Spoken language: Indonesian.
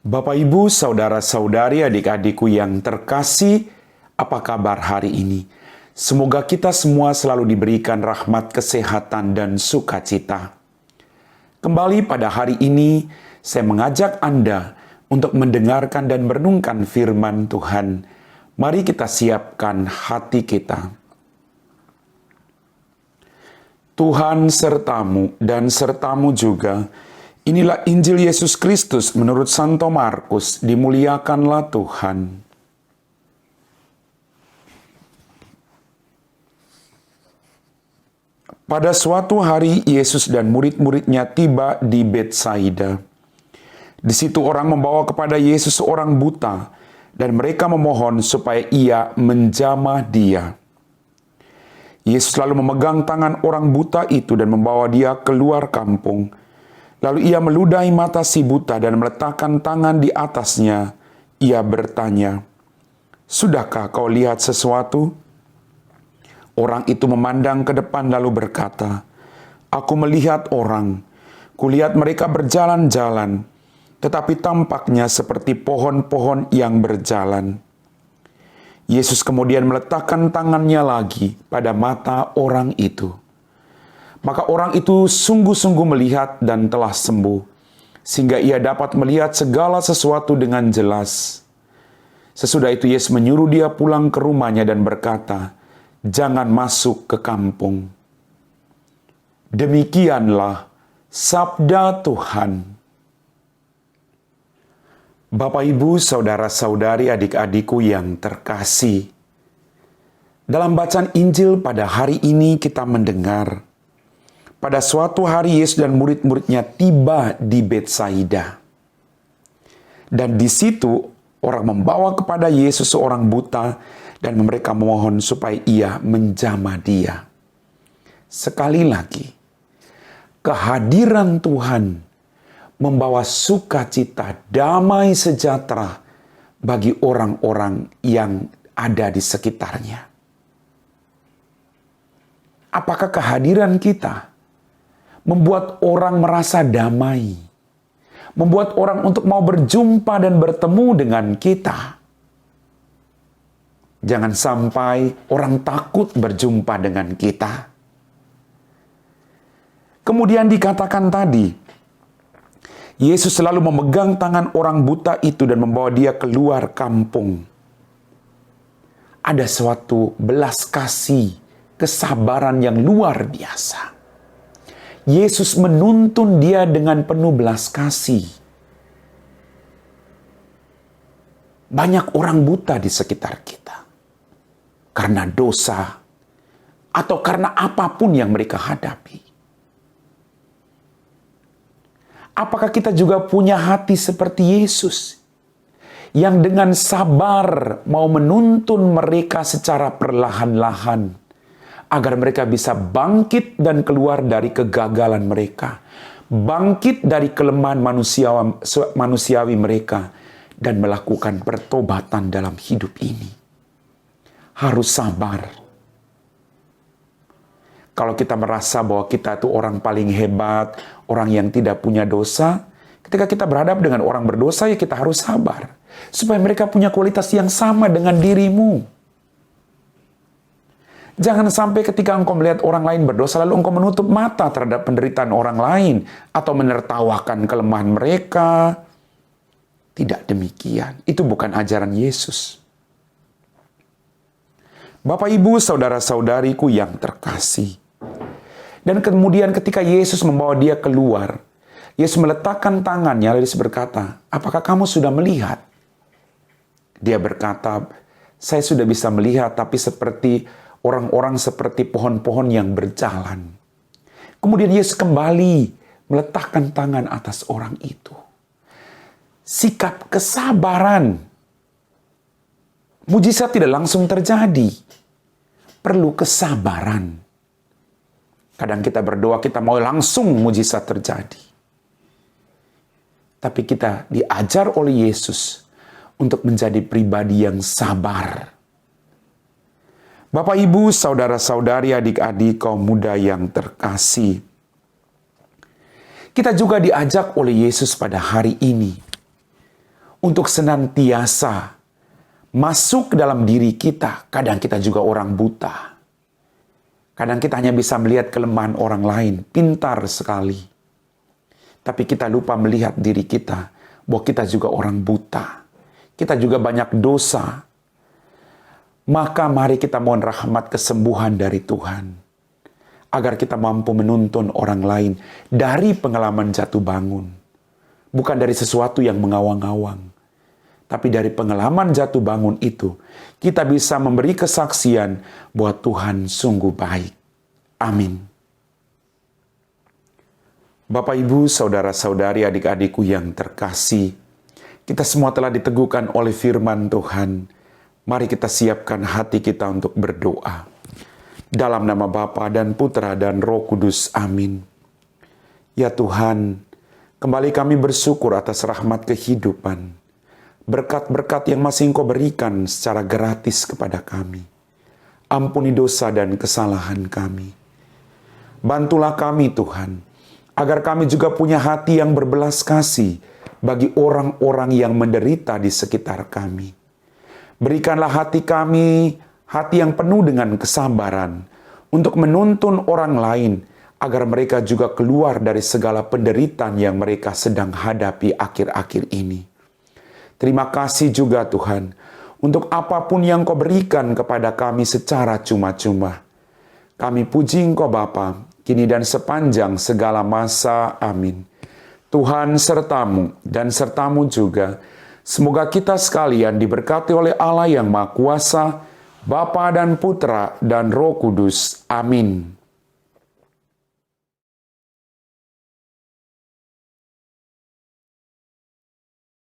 Bapak, Ibu, saudara-saudari, adik-adikku yang terkasih, apa kabar hari ini? Semoga kita semua selalu diberikan rahmat, kesehatan, dan sukacita. Kembali pada hari ini, saya mengajak Anda untuk mendengarkan dan merenungkan firman Tuhan. Mari kita siapkan hati kita. Tuhan sertamu dan sertamu juga. Inilah Injil Yesus Kristus menurut Santo Markus. Dimuliakanlah Tuhan. Pada suatu hari, Yesus dan murid-muridnya tiba di Betsaida. Di situ orang membawa kepada Yesus seorang buta, dan mereka memohon supaya ia menjamah dia. Yesus lalu memegang tangan orang buta itu dan membawa dia keluar kampung. Lalu ia meludahi mata si buta dan meletakkan tangan di atasnya. Ia bertanya, "Sudahkah kau lihat sesuatu?" Orang itu memandang ke depan lalu berkata, "Aku melihat orang. Kulihat mereka berjalan-jalan, tetapi tampaknya seperti pohon-pohon yang berjalan." Yesus kemudian meletakkan tangannya lagi pada mata orang itu. Maka orang itu sungguh-sungguh melihat dan telah sembuh, sehingga ia dapat melihat segala sesuatu dengan jelas. Sesudah itu Yesus menyuruh dia pulang ke rumahnya dan berkata, "Jangan masuk ke kampung." Demikianlah sabda Tuhan. Bapak, Ibu, saudara-saudari, adik-adikku yang terkasih, dalam bacaan Injil pada hari ini kita mendengar, pada suatu hari Yesus dan murid-muridnya tiba di Betsaida. Dan di situ orang membawa kepada Yesus seorang buta dan mereka memohon supaya ia menjamah dia. Sekali lagi, kehadiran Tuhan membawa sukacita, damai sejahtera bagi orang-orang yang ada di sekitarnya. Apakah kehadiran kita membuat orang merasa damai, membuat orang untuk mau berjumpa dan bertemu dengan kita? Jangan sampai orang takut berjumpa dengan kita. Kemudian dikatakan tadi, Yesus selalu memegang tangan orang buta itu dan membawa dia keluar kampung. Ada suatu belas kasih, kesabaran yang luar biasa. Yesus menuntun dia dengan penuh belas kasih. Banyak orang buta di sekitar kita karena dosa atau karena apapun yang mereka hadapi. Apakah kita juga punya hati seperti Yesus yang dengan sabar mau menuntun mereka secara perlahan-lahan agar mereka bisa bangkit dan keluar dari kegagalan mereka, bangkit dari kelemahan manusiawi mereka, dan melakukan pertobatan dalam hidup ini? Harus sabar. Kalau kita merasa bahwa kita itu orang paling hebat, orang yang tidak punya dosa, ketika kita berhadap dengan orang berdosa, ya kita harus sabar. Supaya mereka punya kualitas yang sama dengan dirimu. Jangan sampai ketika engkau melihat orang lain berdosa, lalu engkau menutup mata terhadap penderitaan orang lain, atau menertawakan kelemahan mereka. Tidak demikian. Itu bukan ajaran Yesus. Bapak, Ibu, saudara-saudariku yang terkasih. Dan kemudian ketika Yesus membawa dia keluar, Yesus meletakkan tangannya lalu Yesus berkata, "Apakah kamu sudah melihat?" Dia berkata, "Saya sudah bisa melihat, tapi seperti orang-orang seperti pohon-pohon yang berjalan." Kemudian Yesus kembali meletakkan tangan atas orang itu. Sikap kesabaran. Mujizat tidak langsung terjadi. Perlu kesabaran. Kadang kita berdoa, kita mau langsung mujizat terjadi. Tapi kita diajar oleh Yesus untuk menjadi pribadi yang sabar. Bapak, Ibu, saudara-saudari, adik-adik, kaum muda yang terkasih. Kita juga diajak oleh Yesus pada hari ini untuk senantiasa masuk ke dalam diri kita. Kadang kita juga orang buta. Kadang kita hanya bisa melihat kelemahan orang lain, pintar sekali. Tapi kita lupa melihat diri kita, bahwa kita juga orang buta. Kita juga banyak dosa. Maka mari kita mohon rahmat kesembuhan dari Tuhan. Agar kita mampu menuntun orang lain dari pengalaman jatuh bangun. Bukan dari sesuatu yang mengawang-awang. Tapi dari pengalaman jatuh bangun itu, kita bisa memberi kesaksian bahwa Tuhan sungguh baik. Amin. Bapak, Ibu, saudara-saudari, adik-adikku yang terkasih, kita semua telah diteguhkan oleh firman Tuhan. Mari kita siapkan hati kita untuk berdoa. Dalam nama Bapa dan Putra dan Roh Kudus. Amin. Ya Tuhan, kembali kami bersyukur atas rahmat kehidupan. Berkat-berkat yang masih Engkau berikan secara gratis kepada kami. Ampuni dosa dan kesalahan kami. Bantulah kami Tuhan, agar kami juga punya hati yang berbelas kasih bagi orang-orang yang menderita di sekitar kami. Berikanlah hati kami, hati yang penuh dengan kesabaran, untuk menuntun orang lain, agar mereka juga keluar dari segala penderitaan yang mereka sedang hadapi akhir-akhir ini. Terima kasih juga Tuhan, untuk apapun yang Kau berikan kepada kami secara cuma-cuma. Kami puji Engkau Bapa, kini dan sepanjang segala masa. Amin. Tuhan sertamu dan sertamu juga. Semoga kita sekalian diberkati oleh Allah yang Maha Kuasa, Bapa dan Putra dan Roh Kudus. Amin.